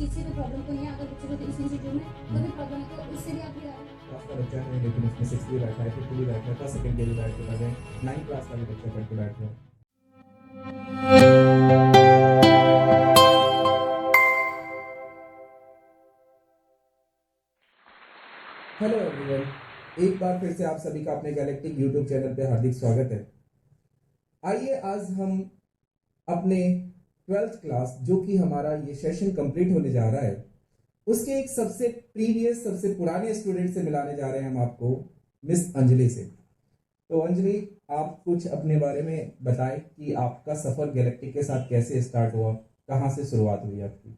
चीज़ से कोई प्रॉब्लम तो नहीं है, अगर बच्चे को इस इंस्टीट्यूट में कोई भी प्रॉब्लम है तो उससे भी आप क्लास का बच्चा है लेकिन उसमें 6th भी बैठा है, 5th भी बैठा है, फर्स्ट सेकंड के भी बैठ के पढ़ रहे हैं, 9th क्लास का भी बच्चा पढ़ के बैठ रहा है। हेलो एवरीवन, एक बार फिर से आप सभी का अपने गैलेक्टिक यूट्यूब चैनल पे हार्दिक स्वागत है। आइए आज हम अपने 12th क्लास जो कि हमारा ये सेशन कंप्लीट होने जा रहा है उसके एक सबसे प्रीवियस सबसे पुराने स्टूडेंट से मिलाने जा रहे हैं हम आपको, मिस अंजलि से। तो अंजलि, आप कुछ अपने बारे में बताएं कि आपका सफर गैलेक्टिक के साथ कैसे स्टार्ट हुआ, कहाँ से शुरुआत हुई आपकी।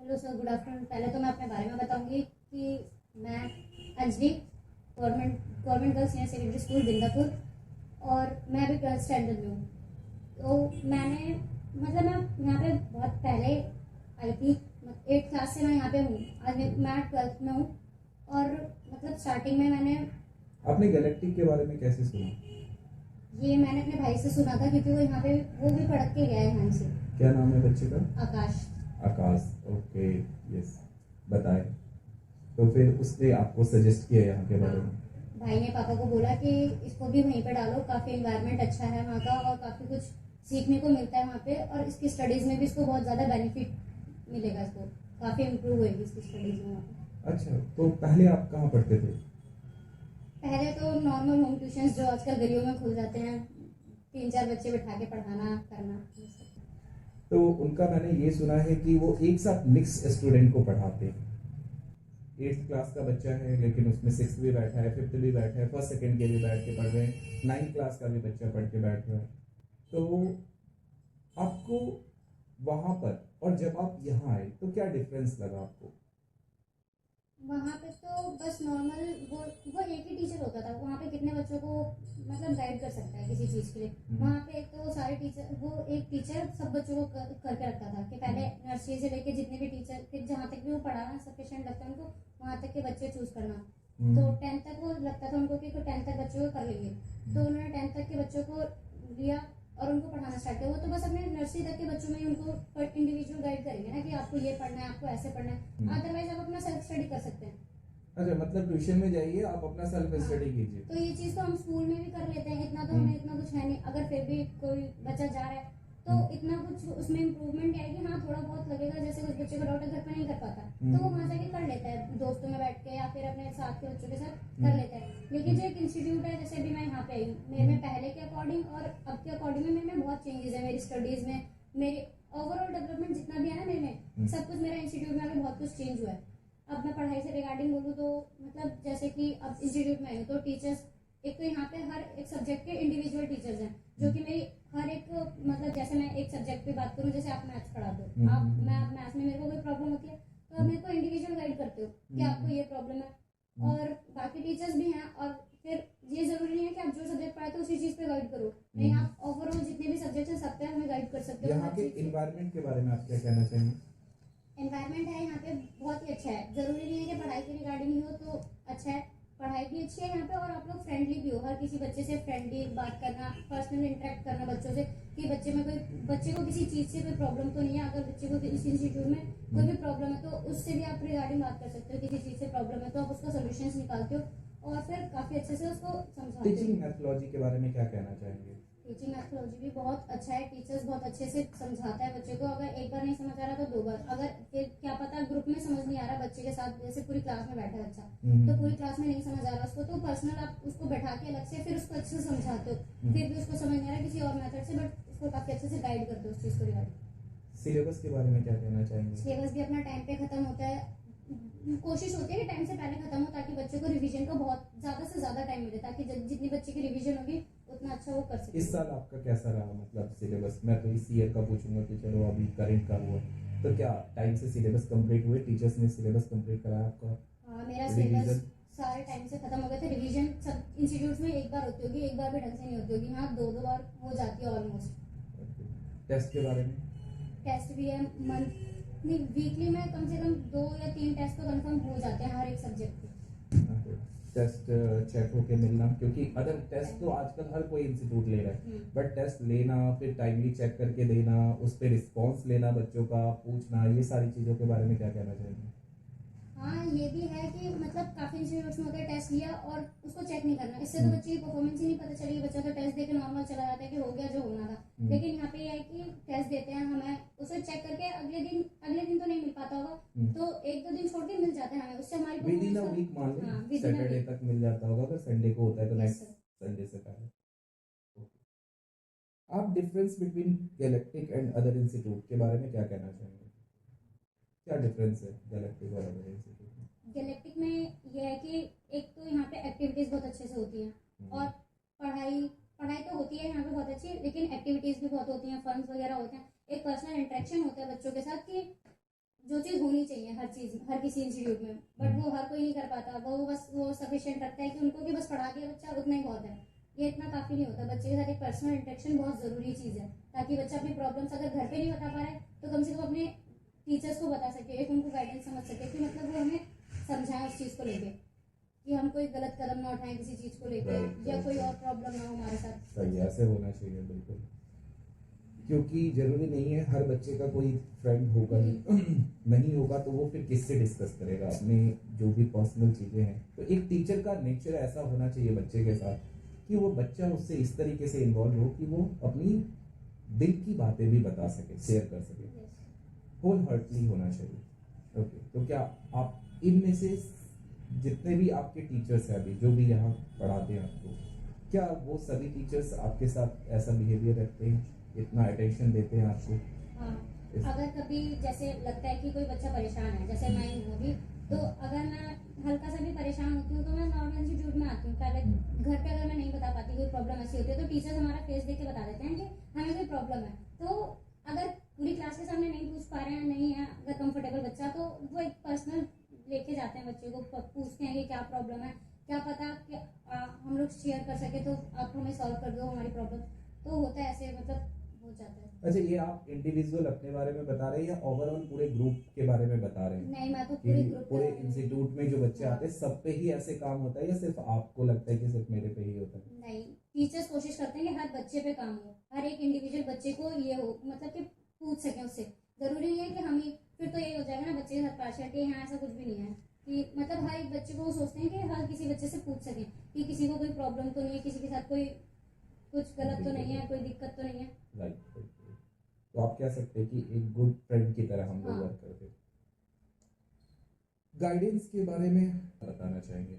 Hello sir, good afternoon. पहले तो मैं अपने बारे में बताऊंगी कि मैं Anjali, government girls senior secondary school Bindapur, और मैं अभी 12th स्टैंडर्ड में हूँ। तो मैंने मैं यहाँ पे बहुत पहले आई थी, 8th क्लास से मैं यहाँ पे हूँ। आज मैं 12th में हूँ, और स्टार्टिंग में मैंने आपने गैलेक्टिक के बारे में कैसे सुना? ये मैंने अपने भाई से सुना था, क्योंकि वो यहाँ पे वो भी पढ़ के गया है यहाँ से। क्या नाम है बच्चे का? आकाश। आकाश, ओके, यस, बताएं। तो फिर उसने आपको सजेस्ट किया यहाँ के बारे में? भाई ने पापा को बोला कि इसको भी वहीं पे डालो, काफ़ी एनवायरनमेंट अच्छा है वहाँ का और काफ़ी कुछ सीखने को मिलता है वहाँ पे, और इसकी स्टडीज़ में भी इसको बहुत ज़्यादा बेनिफिट मिलेगा, इसको काफ़ी इम्प्रूव होएगी इसकी स्टडीज़ में वहाँ पे। अच्छा, तो पहले आप कहाँ पढ़ते थे? पहले तो नॉर्मल होम ट्यूशंस जो आजकल गलियों में खुल जाते हैं, 3-4 बच्चे बिठा के पढ़ाना करना। तो उनका मैंने ये सुना है कि वो एक साथ मिक्स स्टूडेंट को पढ़ाते हैं। 8th क्लास का बच्चा है लेकिन उसमें 6th भी बैठा है, 5th भी बैठा है, फर्स्ट सेकंड के भी बैठ के पढ़ रहे हैं, 9th क्लास का भी बच्चा पढ़ के बैठ रहा है। तो आपको वहाँ पर और जब आप यहाँ आए तो क्या डिफरेंस लगा आपको? वहाँ पे तो बस नॉर्मल वो एक ही टीचर होता था। वहाँ पे कितने बच्चों को गाइड कर सकता है किसी चीज़ के लिए। वहाँ पे एक तो सारे टीचर, वो एक टीचर सब बच्चों को करके रखता था कि पहले नर्सरी से लेके जितने भी टीचर, फिर जहाँ तक भी वो पढ़ाना सफिशिएंट लगता है उनको, वहाँ तक के बच्चे चूज करना। तो 10th तक वो लगता था उनको कि 10th तक बच्चों को कर लेंगे, तो उन्होंने 10th तक के बच्चों को लिया और उनको पढ़ाना स्टार्ट किया। वो तो बस अपने नर्सरी तक के बच्चों में ही उनको इंडिविजुअल गाइड करेंगे ना, कि आपको ये पढ़ना है, आपको ऐसे पढ़ना है। अदरवाइज आप अपना सेल्फ स्टडी कर सकते हैं। अच्छा, मतलब ट्यूशन में जाइए, आप अपना सेल्फ स्टडी कीजिए। तो ये चीज़ तो हम स्कूल में भी कर लेते हैं, इतना तो हमें इतना कुछ है नहीं। अगर फिर भी कोई बच्चा जा रहा है तो इतना कुछ उसमें इम्प्रूवमेंट है कि हाँ थोड़ा बहुत लगेगा, जैसे कुछ बच्चे का डाउट है घर पे नहीं कर पाता तो वो वहाँ जाके कर लेता है, दोस्तों में बैठ के या फिर अपने साथ के बच्चों के साथ कर लेता है। लेकिन जो एक इंस्टीट्यूट है, जैसे अभी मैं यहाँ पे आई हूँ, मेरे में पहले के अकॉर्डिंग और अब के अकॉर्डिंग में मेरे में बहुत चेंजेस है। मेरी स्टडीज में, मेरी ओवरऑल डेवलपमेंट जितना भी है ना मेरे में, सब कुछ मेरा इंस्टीट्यूट में आके बहुत कुछ चेंज हुआ है। अब मैं पढ़ाई से रिगार्डिंग बोलूँ तो जैसे कि अब इंस्टीट्यूट में आई हूँ तो टीचर्स, एक तो यहाँ पे हर एक सब्जेक्ट के इंडिविजुअल टीचर्स हैं, जो कि मेरी हर एक जैसे मैं एक सब्जेक्ट पे बात करूँ, जैसे आप मैथ्स पढ़ाते हो, आप मैथ्स में मेरे को कोई प्रॉब्लम होती है तो आप मेरे को इंडिविजुअल गाइड करते हो कि आपको ये प्रॉब्लम है। और बाकी टीचर्स भी हैं, और फिर ये जरूरी नहीं है कि आप जो सब्जेक्ट पढ़ाते हो उसी चीज पे गाइड करो, नहीं, आप ओवरऑल जितने भी सब्जेक्ट हैं सब पे हमें गाइड कर सकते हो। यहाँ के इन्वायरमेंट के बारे में आप क्या कहना चाहेंगे? एनवायरनमेंट है यहाँ पे बहुत ही अच्छा है। जरूरी नहीं है कि पढ़ाई के रिगार्डिंग ही हो तो अच्छा है, पढ़ाई भी अच्छी है यहाँ पे, और आप लोग फ्रेंडली भी हो, हर किसी बच्चे से फ्रेंडली बात करना, पर्सनल इंटरेक्ट करना बच्चों से, कि बच्चे को किसी चीज़ से कोई प्रॉब्लम तो नहीं है। अगर बच्चे को इस इंस्टीट्यूट में कोई भी प्रॉब्लम है तो उससे भी आप रिगार्डिंग बात कर सकते हो। किसी चीज़ से प्रॉब्लम है तो आप उसका सोल्यूशन निकालते हो और फिर काफ़ी अच्छे से उसको समझाते हो। टीचिंग मेथोडोलॉजी के बारे में क्या कहना चाहेंगे? टीचिंग मेथोडोलॉजी भी बहुत अच्छा है, टीचर्स बहुत अच्छे से समझाता है बच्चे को। अगर एक बार नहीं समझ आ रहा तो 2 बार, अगर फिर क्या पता ग्रुप में समझ नहीं आ रहा बच्चे के साथ, जैसे पूरी क्लास में बैठा है बच्चा, तो पूरी क्लास में नहीं समझ आ रहा उसको, तो पर्सनल आप उसको बैठा के अलग से फिर उसको अच्छे से समझाते हो, फिर भी उसको समझ नहीं आ रहा किसी और मेथड से, बट उसको काफी अच्छे से गाइड करते हो उस चीज को रिगार्डिंग। सिलेबस के बारे में क्या कहना चाहेंगे? सिलेबस भी अपना टाइम पे खत्म होता है, कोशिश होती है कि टाइम से पहले खत्म हो, ताकि बच्चों को रिवीजन का बहुत ज्यादा से ज्यादा टाइम मिले, ताकि जितनी बच्चे की रिवीजन होगी उतना अच्छा वो कर सके। इस साल आपका कैसा रहा, मतलब सिलेबस? मैं तो इस ईयर का पूछूंगा कि चलो अभी करंट का हुआ, तो क्या टाइम से सिलेबस कंप्लीट हुए? टीचर्स ने सिलेबस कंप्लीट कराया आपका? हाँ, मेरा सिलेबस सारे टाइम से खत्म हो गए थे। रिवीजन सब इंस्टीट्यूट में एक बार होती होगी, एक बार भी ढंग से नहीं होती होगी, हाँ 2 बार हो जाती है ऑलमोस्ट। टेस्ट के बारे में? टेस्ट भी है, मंथ नहीं वीकली में कम से कम 2 या 3 टेस्ट तो कंफर्म हो जाते हैं हर एक सब्जेक्ट के। टेस्ट चेक होके मिलना, क्योंकि अदर टेस्ट तो आजकल हर कोई इंस्टीट्यूट ले रहा है, बट टेस्ट लेना, फिर टाइमली चेक करके देना, उस पर रिस्पॉन्स लेना बच्चों का, पूछना, ये सारी चीज़ों के बारे में क्या कहना चाहेंगे? हाँ, ये भी है कि मतलब काफी इंस्टीट्यूट्स में होता है टेस्ट लिया और उसको चेक नहीं करना, इससे तो बच्चे की परफॉर्मेंस ही नहीं पता चलेगी, बच्चा तो टेस्ट देके नॉर्मल चला जाता है कि हो गया जो होना था। लेकिन यहाँ पे ये है कि टेस्ट देते हैं, हमें उसे चेक करके अगले दिन तो नहीं मिल पाता होगा, तो 1-2 दिन छोड़ के मिल जाते हैं हमें, उससे हमारी विद इन अ वीक मान लो सैटरडे तक मिल जाता होगा, अगर संडे को होता है तो नेक्स्ट संडे से पहले। आप difference between galactic and other institute के बारे में क्या कहना चाहेंगे? क्या डिफरेंस है गैलेक्टिक और अदर इंस्टीट्यूट में? गैलेक्टिक में यह है कि एक तो यहाँ पे एक्टिविटीज बहुत अच्छे से होती हैं और पढ़ाई तो होती है यहाँ पे बहुत अच्छी, लेकिन एक्टिविटीज भी बहुत होती हैं, फंड्स वगैरह होते हैं, एक पर्सनल इंटरेक्शन होता है बच्चों के साथ कि जो चीज़ होनी चाहिए हर किसी इंस्टीट्यूट में, बट वो हर कोई नहीं कर पाता, वो सफिशिएंट रखता है कि उनको कि बस पढ़ा दिया बच्चा उतना ही बहुत है, ये इतना काफ़ी नहीं होता। बच्चे के साथ एक पर्सनल इंटरेक्शन बहुत ज़रूरी चीज़ है, ताकि बच्चा अपनी प्रॉब्लम्स अगर घर पे नहीं बता पा रहा है तो कम से कम अपने टीचर्स को बता सके, एक उनको गाइडेंस समझ सके कि मतलब वो हमें समझाएं उस चीज़ को लेके कि हम कोई गलत कदम ना उठाएं किसी चीज़ को लेके, या कोई और प्रॉब्लम ना हो हमारे साथ। सही, ऐसे होना चाहिए बिल्कुल, क्योंकि जरूरी नहीं है हर बच्चे का कोई फ्रेंड होगा ही नहीं होगा तो वो फिर किससे डिस्कस करेगा अपने जो भी पर्सनल चीज़ें हैं। तो एक टीचर का नेचर ऐसा होना चाहिए बच्चे के साथ कि वो बच्चा उससे इस तरीके से इन्वॉल्व हो कि वो अपनी दिल की बातें भी बता सके, शेयर कर सके, होल हार्टली होना चाहिए। ओके, तो क्या आप इनमें से जितने भी आपके टीचर्स हैं अभी जो भी यहाँ पढ़ाते हैं आपको, क्या वो सभी टीचर्स आपके साथ ऐसा बिहेवियर रखते हैं, इतना अटेंशन देते हैं आपको? हाँ, अगर कभी जैसे लगता है कि कोई बच्चा परेशान है, जैसे मैं हूँ अभी, तो अगर मैं हल्का सा भी परेशान होती हूँ तो मैं नॉर्मल इंस्टीट्यूट में आती हूँ। पहले घर पे अगर मैं नहीं बता पाती, कोई प्रॉब्लम ऐसी होती है तो टीचर्स हमारा फेस देख के बता देते हैं कि हमें कोई प्रॉब्लम है। तो अगर पूरी क्लास के सामने नहीं पूछ पा रहे हैं, नहीं है अगर कंफर्टेबल बच्चा, तो वो एक पर्सनल लेके जाते हैं बच्चे को, पूछते हैं कि क्या प्रॉब्लम है, क्या पता कि हम लोग शेयर कर सके तो आप हमें सॉल्व कर दो हमारी प्रॉब्लम। तो होता है ऐसे, मतलब हो जाता है। अच्छा, ये आप इंडिविजुअल अपने बारे में बता रहे हैं या ओवरऑल पूरे ग्रुप के बारे में बता रहे हैं? नहीं, मैं तो पूरे ग्रुप, पूरे इंस्टीट्यूट में जो बच्चे आते हैं सब पे ही ऐसे काम होता है या सिर्फ आपको लगता है कि सिर्फ मेरे पे ही होता है? नहीं, टीचर्स कोशिश करते हैं कि हर बच्चे पे काम हो, हर एक इंडिविजुअल बच्चे को ये हो, मतलब कि पूछ सके उससे। जरूरी नहीं है कि हम ही, फिर तो ये हो जाएगा ना बच्चे के साथ पार्शियलिटी, यहाँ ऐसा कुछ भी नहीं है कि मतलब हर एक बच्चे को वो सोचते हैं कि हर किसी बच्चे से पूछ सकें कि किसी को कोई प्रॉब्लम तो नहीं है, किसी के साथ कोई कुछ गलत तो नहीं है, कोई दिक्कत तो नहीं है। राइट। तो आप कह सकते हैं कि एक गुड फ्रेंड की तरह हम लोग वर्क करते हैं। गाइडेंस के बारे में बताना चाहेंगे?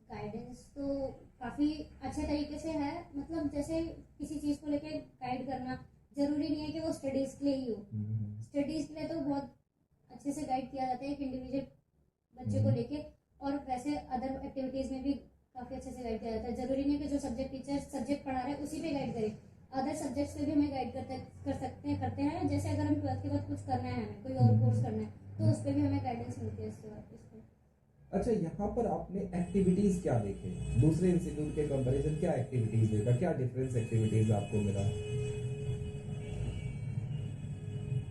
गाइडेंस तो काफ़ी अच्छे तरीके से है, मतलब जैसे किसी चीज़ को लेके गाइड करना, जरूरी नहीं है कि वो स्टडीज़ के लिए ही हो। स्टडीज़ के लिए तो बहुत अच्छे से गाइड किया जाता है एक इंडिविजुअल बच्चे को लेके, और वैसे अदर एक्टिविटीज़ में भी काफ़ी अच्छे से गाइड किया जाता है। जरूरी नहीं है कि जो सब्जेक्ट टीचर सब्जेक्ट पढ़ा रहे हैं उसी पे गाइड करे, अदर सब्जेक्ट्स पे भी हमें गाइड करते हैं। जैसे अगर हम 12th के बाद कुछ करना है, हमें कोई और कोर्स करना है, तो उस पर भी हमें गाइडेंस मिलती है इसके बाद। अच्छा, यहाँ पर आपने एक्टिविटीज क्या देखे दूसरे इंस्टीट्यूट के कंपैरिजन? क्या एक्टिविटीज देखा, क्या डिफरेंस एक्टिविटीज आपको मिला?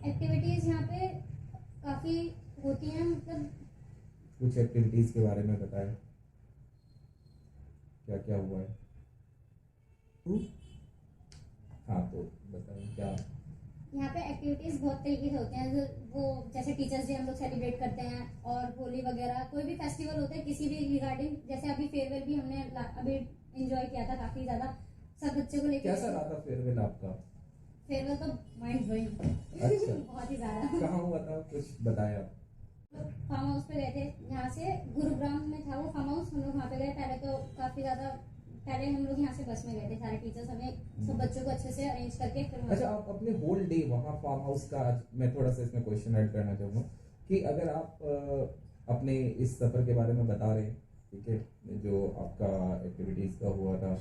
एक्टिविटीज यहाँ पे काफी होती हैं, मतलब कुछ एक्टिविटीज के बारे में बताएं, क्या क्या हुआ है? हाँ, तो बताएं क्या। यहाँ पे एक्टिविटीज बहुत तरीके से होते हैं, वो जैसे टीचर्स डे हम लोग सेलिब्रेट करते हैं, और होली वगैरह कोई भी फेस्टिवल होता है किसी भी रिगार्डिंग, जैसे अभी फेयरवेल भी हमने अभी एंजॉय किया था काफी ज्यादा, सब बच्चों को लेकर। कैसा रहा था फेयरवेल आपका? फेयरवेल तो माइंड ब्लोइंग, अच्छा। बहुत ही ज्यादा। कहाँ हुआ था, कुछ बताया? फार्म हाउस पे गए थे, यहाँ से गुरुग्राम में था वो फार्म हाउस, हम लोग वहाँ पे गए। पहले हम लोग यहाँ से बस में गए थे, सारे टीचर्स हमें सब बच्चों को अच्छे से अरेंज करके फिर। अच्छा, आप अपने होल डे वहाँ फार्म हाउस का, आज मैं थोड़ा सा इसमें क्वेश्चन ऐड करना चाहूँगा कि अगर आप अपने इस सफ़र के बारे में बता रहे हैं, ठीक है, जो आपका एक्टिविटीज़ का हुआ था,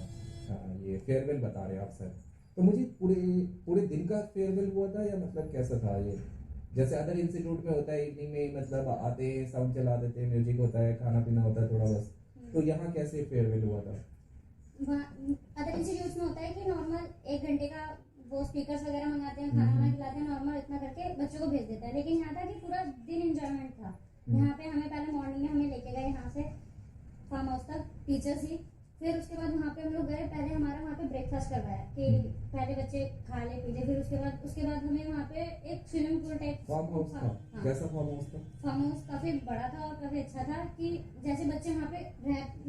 ये फेयरवेल बता रहे हैं आप सर, तो मुझे पूरे दिन का फेयरवेल हुआ था या मतलब कैसा था ये? जैसे अदर इंस्टीट्यूट में होता है इवनिंग में, मतलब आते हैं, साउंड चला देते हैं, म्यूजिक होता है, खाना पीना होता है थोड़ा बस, तो यहाँ कैसे फेयरवेल हुआ था? अदर इंस्टीट्यूट में होता है कि नॉर्मल 1 घंटे का वो स्पीकर्स वगैरह मंगाते हैं, खाना वाना खिलाते हैं, नॉर्मल इतना करके बच्चों को भेज देता है। लेकिन यहाँ था कि पूरा दिन एंजॉयमेंट था। यहाँ पे हमें पहले मॉर्निंग में हमें लेके गए यहाँ से फार्म हाउस तक टीचर्स ही। फिर उसके बाद वहाँ पे हम लोग गए, पहले हमारा वहाँ पे ब्रेकफास्ट करवाया कि पहले बच्चे खा ले पी ले, फिर उसके बाद हमें वहाँ पे एक swimming pool type farm house था। हाँ, कैसा फार्म हाउस था? फार्म हाउस काफी बड़ा था और काफी अच्छा था कि जैसे बच्चे वहाँ पे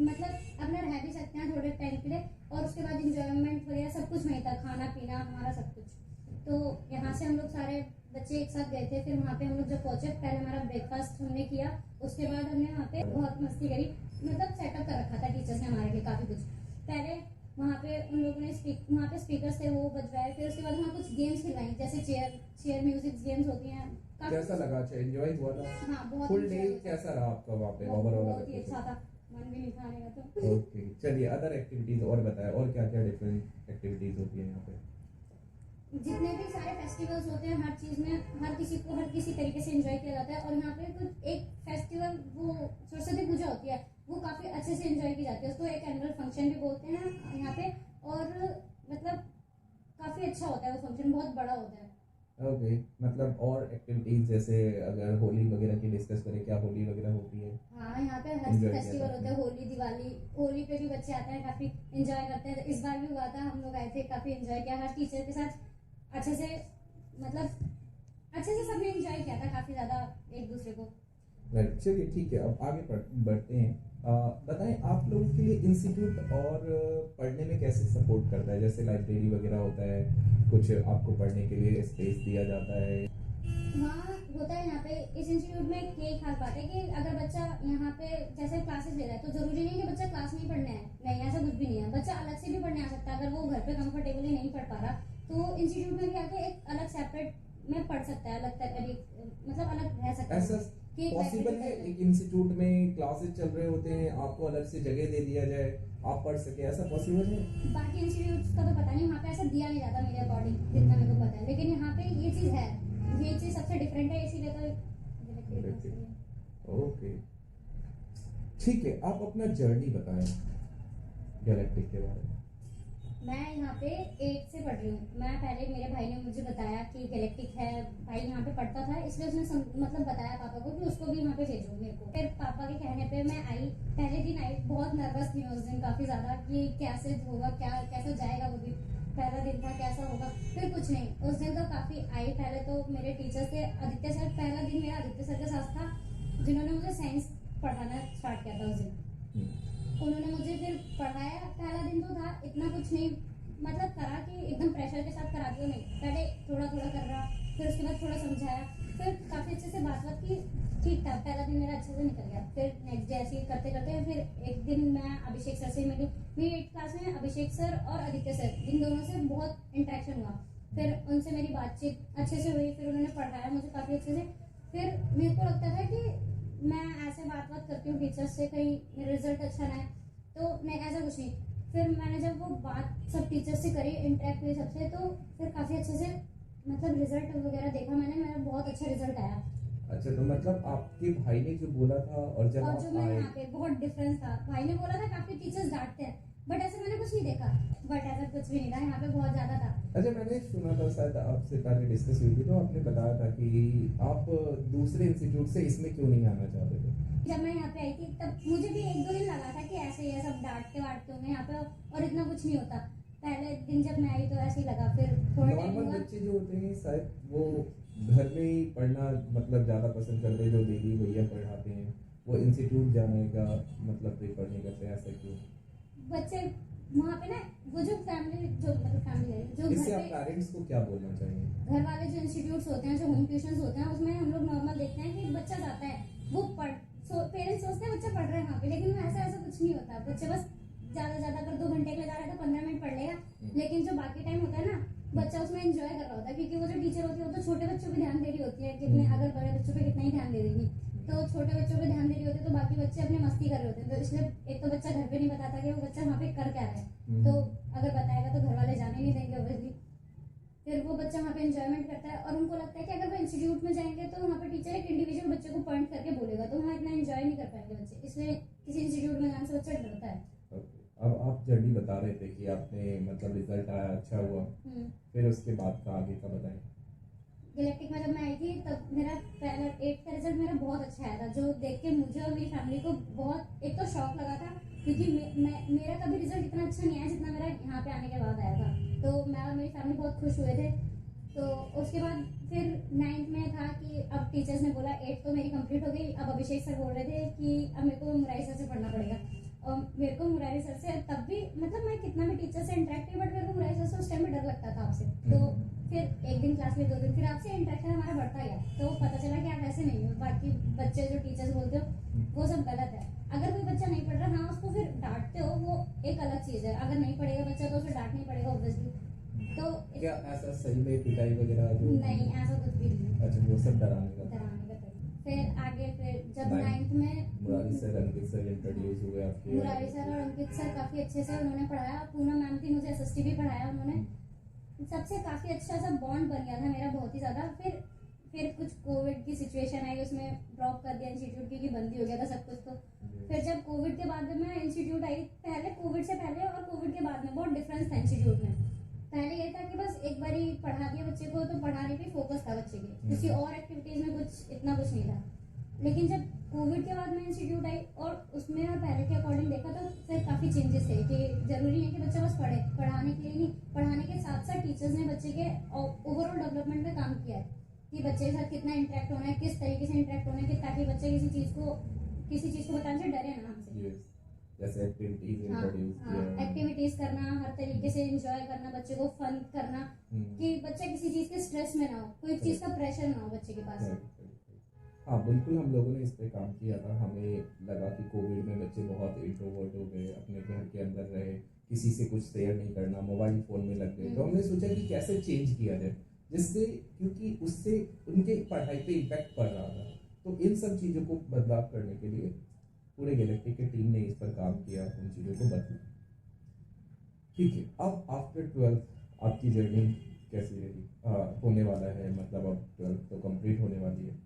मतलब अपना रह भी सकते हैं थोड़े टाइम के लिए, और उसके बाद इंजॉयमेंट वगैरह सब कुछ वहीं था, खाना पीना हमारा सब कुछ। तो यहाँ से हम लोग सारे बच्चे एक साथ गए थे। फिर वहाँ पे हम लोग जब पहुंचे, पहले हमारा ब्रेकफास्ट हमने किया, उसके बाद हमने वहाँ पे बहुत मस्ती करी, मतलब सेटअप कर रखा था टीचर्स ने हमारे लिए काफी कुछ। पहले वहाँ पे उन लोगों ने वहाँ पे स्पीकर्स थे वो बजवाए, फिर उसके बाद वहाँ कुछ गेम्स खिलवाई, जैसे चेयर म्यूजिक गेम्स होती हैं। कैसा लगा? अच्छा, एंजॉय हुआ था? हाँ, बहुत फुल डे enjoy हुआ था। कैसा रहा आपका वहाँ पे? बहुत ही अच्छा था, मन भी नहीं था आने का। तो ओके, चलिए अदर एक्टिविटीज और बताएं, और क्या क्या डिफरेंट एक्टिविटीज होती है यहाँ पे? जितने भी सारे फेस्टिवल्स होते हैं, हर चीज में हर किसी को हर किसी तरीके से एंजॉय किया जाता है। और यहाँ पे कुछ एक फेस्टिवल वो सरस्वती पूजा होती है, वो काफी अच्छे से एंजॉय की जाती है, उसको एक एनुअल फंक्शन भी बोलते हैं यहाँ पे। और मतलब काफी अच्छा होता है वो फंक्शन, बहुत बड़ा होता है। ओके, मतलब और एक्टिविटीज जैसे अगर होली वगैरह की डिस्कस करें, क्या होली वगैरह होती है? हाँ, यहाँ पे हर Enjoy किया फेस्टिवल जाता होता है, होली दिवाली। होली पे भी बच्चे आते हैं, काफी एंजॉय करते हैं। इस बार भी हुआ था, हम लोग आए थे, काफी एंजॉय किया हर टीचर के साथ अच्छे से, मतलब अच्छे से सबने एंजॉय किया था काफी ज्यादा एक दूसरे को। राइट, चलिए ठीक है, अब आगे बढ़ते हैं। बताएं आप लोगों के लिए इंस्टीट्यूट और पढ़ने में कैसे सपोर्ट करता है? जैसे लाइब्रेरी वगैरह होता है, कुछ आपको पढ़ने के लिए स्पेस दिया जाता है? हाँ, होता है यहाँ पे। इस इंस्टीट्यूट में यही खास बात है कि अगर बच्चा यहाँ पे जैसे क्लासेस ले रहा है, तो जरूरी नहीं कि बच्चा क्लास नहीं पढ़ने है, नहीं, ऐसा कुछ भी नहीं है। बच्चा अलग से भी पढ़ने आ सकता है, अगर वो घर पे कंफर्टेबली नहीं पढ़ पा रहा, तो इंस्टीट्यूट में भी आके एक अलग सेपरेट में पढ़ सकता है, अलग मतलब अलग रह सकता है। ऐसा पॉसिबल है? एक इंस्टीट्यूट में क्लासेस चल रहे होते हैं, आपको अलग से जगह दे दिया जाए, आप पढ़ सके, ऐसा पॉसिबल है? बाकी इंस्टीट्यूट्स का तो पता नहीं, वहाँ पे ऐसा दिया नहीं जाता मेरे अकॉर्डिंग, जितना मेरे को पता है। लेकिन यहाँ पे ये चीज है, ये चीज सबसे डिफरेंट है, इसीलिए तो ओके, ठीक है, आप अपना जर्नी बताएं गैलेक्टिक के बारे में। मैं यहाँ पे 8 से पढ़ रही हूँ। मैं पहले मेरे भाई ने मुझे बताया कि गैलेक्टिक है, भाई यहाँ पे पढ़ता था, इसलिए उसने मतलब बताया पापा को कि उसको भी यहाँ पे भेजो मेरे को। फिर पापा के कहने पे मैं आई। पहले दिन आई, बहुत नर्वस थी उस दिन काफी ज्यादा कि कैसे होगा, क्या कैसे जाएगा वो दिन, पहला दिन था, कैसा होगा। फिर कुछ नहीं, उस दिन तो काफी आई। पहले तो मेरे टीचर थे आदित्य सर, पहला दिन मेरा आदित्य सर के साथ था, जिन्होंने मुझे साइंस पढ़ाना स्टार्ट किया था उस दिन। उन्होंने मुझे फिर पढ़ाया। पहला दिन तो था इतना कुछ नहीं, मतलब करा कि एकदम प्रेशर के साथ करा दिया नहीं, पहले थोड़ा थोड़ा कर रहा, फिर उसके बाद थोड़ा समझाया, फिर काफी अच्छे से बात की, ठीक था। पहला दिन मेरा अच्छे से निकल गया। फिर नेक्स्ट डे ऐसे ही करते करते फिर एक दिन मैं अभिषेक सर से मिली। मेरी 8th क्लास में अभिषेक सर और आदित्य सर, इन दोनों से बहुत इंटरेक्शन हुआ। फिर उनसे मेरी बातचीत अच्छे से हुई, फिर उन्होंने पढ़ाया मुझे काफी अच्छे से। फिर मेरे को लगता था कि मैं ऐसे बात करती हूँ टीचर्स से, कहीं मेरा रिजल्ट अच्छा ना है, तो नहीं, ऐसा कुछ नहीं। फिर मैंने जब वो बात सब टीचर्स से करी, इंटरेक्ट हुई सबसे, तो फिर काफी अच्छे से मतलब रिजल्ट वगैरह देखा मैंने, मेरा बहुत अच्छा रिजल्ट आया। अच्छा, तो मतलब आपके भाई ने जो बोला था और जब और आप जो मैं आए, यहाँ पे बहुत डिफरेंस था। भाई ने बोला था काफी टीचर्स डांटते हैं, बट ऐसे मैंने कुछ नहीं देखा, बट ऐसा कुछ भी नहीं था, यहाँ पे बहुत ज्यादा था। अच्छा, मैंने सुना था, शायद आपसे पहले डिस्कस हुई थी, तो आपने बताया था कि आप दूसरे इंस्टीट्यूट से इसमें क्यों नहीं आना चाहते थे? जब मैं यहाँ पे आई थी तब मुझे भी 1-2 दिन लगा था कि ऐसे ये सब डांटते वाटते होंगे यहाँ पे, और इतना कुछ नहीं होता। पहले दिन जब मैं आई तो ऐसे ही लगा, फिर थोड़ा टाइम नॉर्मल हुआ। बच्चे जो होते हैं शायद वो घर में ही पढ़ना मतलब ज्यादा पसंद करते हैं, जो दीदी भैया पढ़ाते हैं, वो इंस्टीट्यूट जाने का मतलब प्रेफर नहीं करते, ऐसा क्यों? बच्चे वहाँ पे ना, वो जो फैमिली जो इससे घर आप पे पेरेंट्स को क्या बोलना चाहिए? घर वाले जो इंस्टीट्यूट्स होते हैं, जो होम ट्यूशंस होते हैं, उसमें हम लोग नॉर्मल देखते हैं कि बच्चा जाता है, वो पेरेंट्स सोचते हैं बच्चा पढ़ रहा है वहाँ पे, लेकिन ऐसा कुछ नहीं होता। बच्चे बस ज्यादा अगर 2 घंटे के लिए जा रहा है तो 15 मिनट पढ़ लेगा, लेकिन जो बाकी टाइम होता है ना, बच्चा उसमें एंजॉय कर रहा होता है, क्योंकि वो जो टीचर होती है वो तो छोटे बच्चों पे ध्यान दे रही होती है, कितने अगर बड़े बच्चों पे कितना ही ध्यान दे देगी, तो छोटे बच्चों पे ध्यान दे रही होती है, तो बाकी बच्चे अपनी मस्ती कर रहे होते हैं। तो इसलिए एक तो बच्चा घर पे नहीं बताता कि वो बच्चा वहाँ पे कर क्या रहा है, तो अगर बताएगा तो घर वाले जाने नहीं देंगे ऑब्वियसली। फिर वो बच्चा वहाँ पे एंजॉयमेंट करता है, और उनको लगता है कि अगर वो इंस्टीट्यूट में जाएंगे तो वहाँ पे टीचर एक इंडिविजुअल बच्चे को पॉइंट करके बोलेगा, तो वहाँ इतना एंजॉय नहीं कर पाएंगे बच्चे, इसलिए किसी इंस्टीट्यूट में जाने से बच्चा डरता है। अब आप जर्नी बता रहे थे कि आपने मतलब रिजल्ट आया, अच्छा हुआ, फिर उसके बाद का आगे का बताएं। गैलेक्टिक में जब मैं आई थी तब मेरा पहला 8th का रिजल्ट मेरा बहुत अच्छा आया था, जो देख के मुझे और मेरी फैमिली को बहुत एक तो शौक लगा था, क्योंकि मेरा कभी रिजल्ट इतना अच्छा नहीं आया जितना मेरा यहाँ पे आने के बाद आया था। तो मैं और मेरी फैमिली बहुत खुश हुए थे। तो उसके बाद फिर 9th में था कि अब टीचर्स ने बोला 8 तो मेरी कंप्लीट हो गई, अब अभिषेक सर बोल रहे थे कि अब मेरे को मुरारी सर से पढ़ना पड़ेगा। और मेरे को मुरारी सर से तब भी मतलब मैं कितना भी टीचर से इंटरेक्ट की, बट मेरे को मुरारी सर से उस टाइम में डर लगता था आपसे। तो फिर एक दिन क्लास में 2 दिन फिर आपसे इंटरेक्शन हमारा बढ़ता गया, तो पता चला कि आप ऐसे नहीं हो, बाकी बच्चे जो टीचर्स बोलते हो वो सब गलत है। अगर कोई बच्चा नहीं पढ़ रहा, हाँ उसको फिर डांटते हो, वो एक अलग चीज है। अगर नहीं पढ़ेगा बच्चा तो उसे डांटना ही पड़ेगा ऑब्वियसली। तो क्या ऐसा सही में पिटाई वगैरह जो नहीं, ऐसा कुछ भी नहीं। अच्छा, वो सब डराने का डराने का था। फिर आगे फिर जब 9th में मुरारी सर, अंकित सर इंट्रोड्यूस हुए आपके। मुरारी सर और अंकित सर काफी अच्छे से उन्होंने पढ़ाया। पूनम मैम थी, मुझे एसएसटी भी पढ़ाया उन्होंने। सबसे काफी अच्छा सा बॉन्ड बन गया था मेरा, बहुत ही ज्यादा। फिर कुछ कोविड की सिचुएशन आई, उसमें ड्रॉप कर दिया इंस्टीट्यूट, क्योंकि बंद ही हो गया था सब कुछ। तो फिर जब कोविड के बाद मैं इंस्टीट्यूट आई, पहले कोविड से पहले और कोविड के बाद में बहुत डिफरेंस था इंस्टीट्यूट में। पहले ये था कि बस एक बार ही पढ़ा दिया बच्चे को, तो पढ़ाने पे फोकस था बच्चे के, किसी और एक्टिविटीज में कुछ इतना कुछ नहीं था। लेकिन जब कोविड के बाद मैं इंस्टीट्यूट आई और उसमें और पहले के अकॉर्डिंग देखा, तो फिर काफी चेंजेस थे कि जरूरी है कि बच्चा बस पढ़े, पढ़ाने के लिए नहीं, पढ़ाने के साथ साथ टीचर्स ने बच्चे के ओवरऑल डेवलपमेंट में काम किया है कि बच्चे के साथ कितना इंटरेक्ट होना है, किस तरीके से इंटरेक्ट होना है, कि ताकि बच्चे किसी चीज को बताने से डरे ना हमसे। जैसे एक्टिविटीज इंट्रोड्यूस किया, एक्टिविटीज करना, हर तरीके से एंजॉय करना, बच्चे को फन करना, कि बच्चा किसी चीज के स्ट्रेस में ना हो, कोई चीज का प्रेशर ना हो बच्चे के पास। हाँ बिल्कुल, हम लोगों ने इस पे काम किया था। हमें लगा कि कोविड में बच्चे बहुत इंट्रोवर्ट हो गए, अपने घर के अंदर रहे, किसी से कुछ शेयर नहीं करना, मोबाइल फोन में लग गए। तो हमने सोचा कि कैसे चेंज किया जाए, जिससे क्योंकि उससे उनके पढ़ाई पे इम्पैक्ट पड़ रहा था। तो इन सब चीज़ों को बदलाव करने के लिए पूरे गैलेक्टिक की टीम ने इस पर काम किया, उन चीज़ों को बदला। ठीक है, अब आफ्टर 12th आपकी जर्नी कैसी रही? होने वाला है, मतलब अब 12th तो कंप्लीट होने वाली है।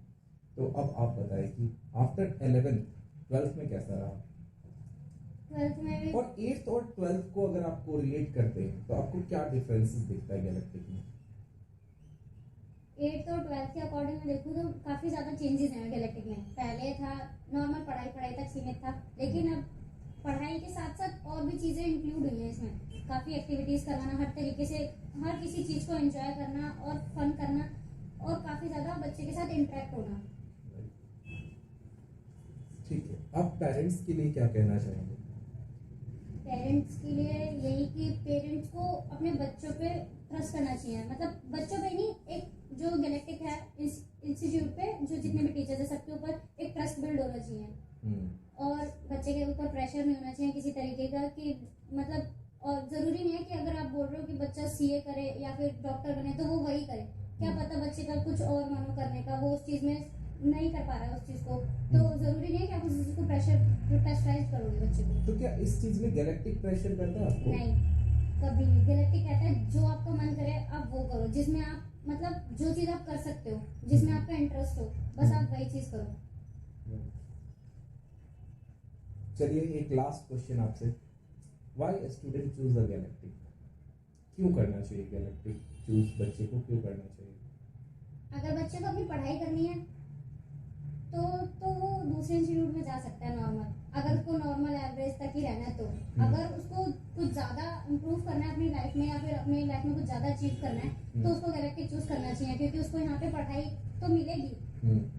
तो अब आप बताएं कि आफ्टर 11th 12th में कैसा रहा? 12th में भी और 8th और 12th को अगर आपको रिलेट करते हैं तो आपको क्या डिफरेंसेस दिखता है गैलेक्टिक में? 8th और 12th के अकॉर्डिंग मैं देखूँ तो काफी ज्यादा चेंजेस हैं गैलेक्टिक में। पहले था नॉर्मल पढ़ाई तक सीमित था, लेकिन अब पढ़ाई के साथ साथ और भी चीजें इंक्लूड हुई हैं इसमें। काफी एक्टिविटीज करवाना, हर तरीके से हर किसी चीज को एंजॉय करना और फन करना, और काफी ज्यादा बच्चे के साथ इंटरेक्ट होना। ठीक है, आप पेरेंट्स के लिए क्या कहना चाहेंगे? पेरेंट्स के लिए यही कि पेरेंट्स को अपने बच्चों पे ट्रस्ट करना चाहिए। मतलब बच्चों पे नहीं, एक जो गैलेक्टिक है इंस्टीट्यूट पे जो जितने भी टीचर्स है सबके ऊपर एक ट्रस्ट बिल्ड होना चाहिए, और बच्चे के ऊपर प्रेशर नहीं होना चाहिए किसी तरीके का कि मतलब। और जरूरी नहीं है कि अगर आप बोल रहे हो कि बच्चा सीए करे या फिर डॉक्टर बने तो वो वही करे। क्या पता बच्चे का कुछ और मनो करने का, वो उस चीज में नहीं कर पा रहा है उस चीज को, तो जरूरी नहीं है कि आप उस चीज को प्रेशराइज करोगे बच्चे को। तो क्या इस चीज में गैलेक्टिक प्रेशर करता है आपको? नहीं, कभी नहीं। गैलेक्टिक कहता है जो आपका मन करे आप वो करो, जिसमें आप मतलब जो चीज आप कर सकते हो, जिसमें आपका इंटरेस्ट हो, बस आप वही चीज करो। चलिए एक लास्ट क्वेश्चन आपसे, why student choose the galactic? क्यों करना चाहिए गैलेक्टिक चूज? बच्चे को क्यों करना चाहिए? अगर बच्चे को अपनी पढ़ाई करनी है तो वो दूसरे इंस्टीट्यूट में जा सकता है नॉर्मल, अगर उसको नॉर्मल एवरेज तक ही रहना है तो। अगर उसको कुछ ज्यादा इम्प्रूव करना है अपनी लाइफ में, या फिर अपनी लाइफ में कुछ ज्यादा अचीव करना है, तो उसको गैलेक्टिक चूज करना चाहिए, क्योंकि उसको यहाँ पे पढ़ाई तो मिलेगी।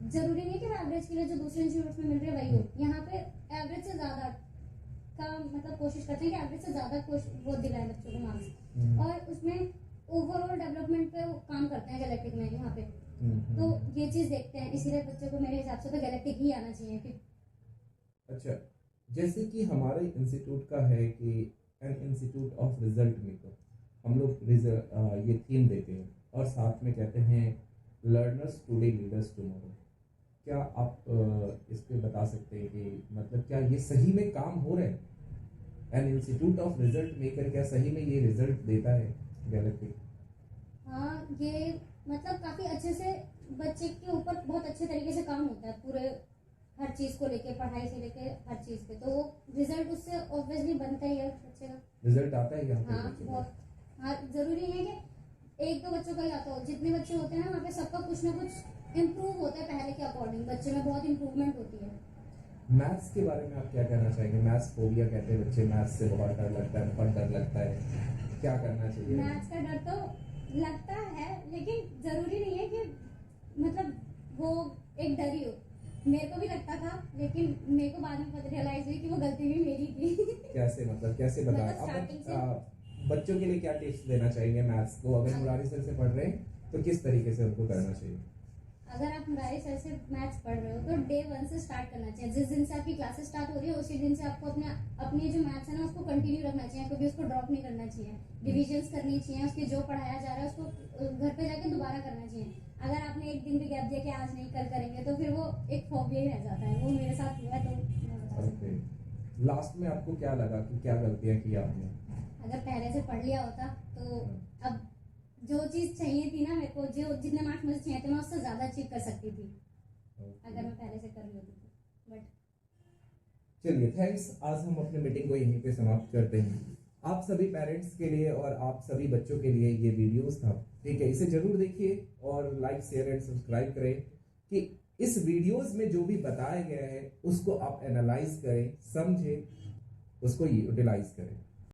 जरूरी नहीं है कि वो एवरेज के लिए जो दूसरे इंस्टीट्यूट में मिल रही है वही हो। यहाँ पे एवरेज से ज्यादा का मतलब कोशिश करते हैं कि एवरेज से ज्यादा वो दिलाए बच्चों को मार्क्स, और उसमें ओवरऑल डेवलपमेंट पे काम करते हैं गैलेक्टिक में यहाँ पे। तो ये चीज देखते हैं, इसीलिए बच्चे को मेरे हिसाब से तो गैलेक्टिक ही आना चाहिए। अच्छा, जैसे कि हमारे इंस्टीट्यूट का है कि an institute of result maker, हम लोग ये थीम देते हैं और साथ में कहते हैं लर्नर्स टुडे लीडर्स टुमारो। क्या आप इस पे बता सकते हैं कि मतलब क्या ये सही में काम हो रहा है? An institute of result maker क्या सही में ये रिजल्ट देता है गैलेक्टिक? हाँ, ये मतलब काफी अच्छे से बच्चे के ऊपर बहुत अच्छे तरीके से काम होता है, पूरे हर चीज को लेके, पढ़ाई से लेके हर चीज पे। तो वो रिजल्ट उससे ऑब्वियसली बनता ही है बच्चे का। रिजल्ट आता है यहाँ पे? हाँ बहुत। हाँ, जरूरी नहीं है कि एक दो बच्चों का ही आता हो, जितने बच्चे होते हैं ना वहाँ पे सबका कुछ ना कुछ इम्प्रूव होता है पहले के अकॉर्डिंग, बच्चे में बहुत इम्प्रूवमेंट होती है। मैथ्स के बारे में आप क्या कहना चाहेंगे? मैथ्स फोबिया कहते हैं बच्चे, मैथ्स से बहुत डर लगता है, बहुत डर लगता है, क्या करना चाहिए? मैथ्स का डर तो लगता है, लेकिन जरूरी नहीं है कि मतलब वो एक डर ही हो। मेरे को भी लगता था, लेकिन मेरे को बाद में पता रियलाइज हुई कि वो गलती भी मेरी थी। कैसे मतलब कैसे बताएं मतलब आप? starting से- बच्चों के लिए क्या टिप्स देना चाहेंगे मैथ्स को? अगर मुरारी सर से पढ़ रहे हैं तो किस तरीके से उनको करना चाहिए? अगर आप मुरारी सर से मैथ्स पढ़ रहे हो तो डे 1 से स्टार्ट करना चाहिए। जिस दिन से आपकी क्लासेस स्टार्ट हो रही है उसी दिन से आपको अपनी जो मैथ्स है ना उसको कंटिन्यू रखना चाहिए, कभी उसको ड्रॉप नहीं करना चाहिए। डिविजन्स करनी चाहिए, उसके जो पढ़ाया जा रहा है उसको घर पे जाके दोबारा करना चाहिए। अगर आपने एक दिन भी गैप दिया कि आज नहीं कल करेंगे तो फिर वो एक फोबिया ही रह जाता है। वो मेरे साथ हुआ है तो मैं बता सकती हूँ। लास्ट में आपको क्या लगा कि क्या गलतियां की आपने? अगर पहले से पढ़ लिया होता तो अब जो चीज चाहिए थी ना मेरे को, जो जितने मार्क्स मुझे चाहिए थे मैं उससे ज्यादा अचीव कर सकती थी अगर मैं पहले से कर ली होती तो। बट चलिए थैंक्स, आज हम अपने मीटिंग को यहीं पे समाप्त करते हैं। आप सभी पेरेंट्स के लिए और आप सभी बच्चों के लिए ये वीडियोस था, ठीक है? इसे जरूर देखिए और लाइक शेयर एंड सब्सक्राइब करें कि इस वीडियोस में जो भी बताया गया है उसको आप एनालाइज करें, समझें, उसको यूटिलाइज करें।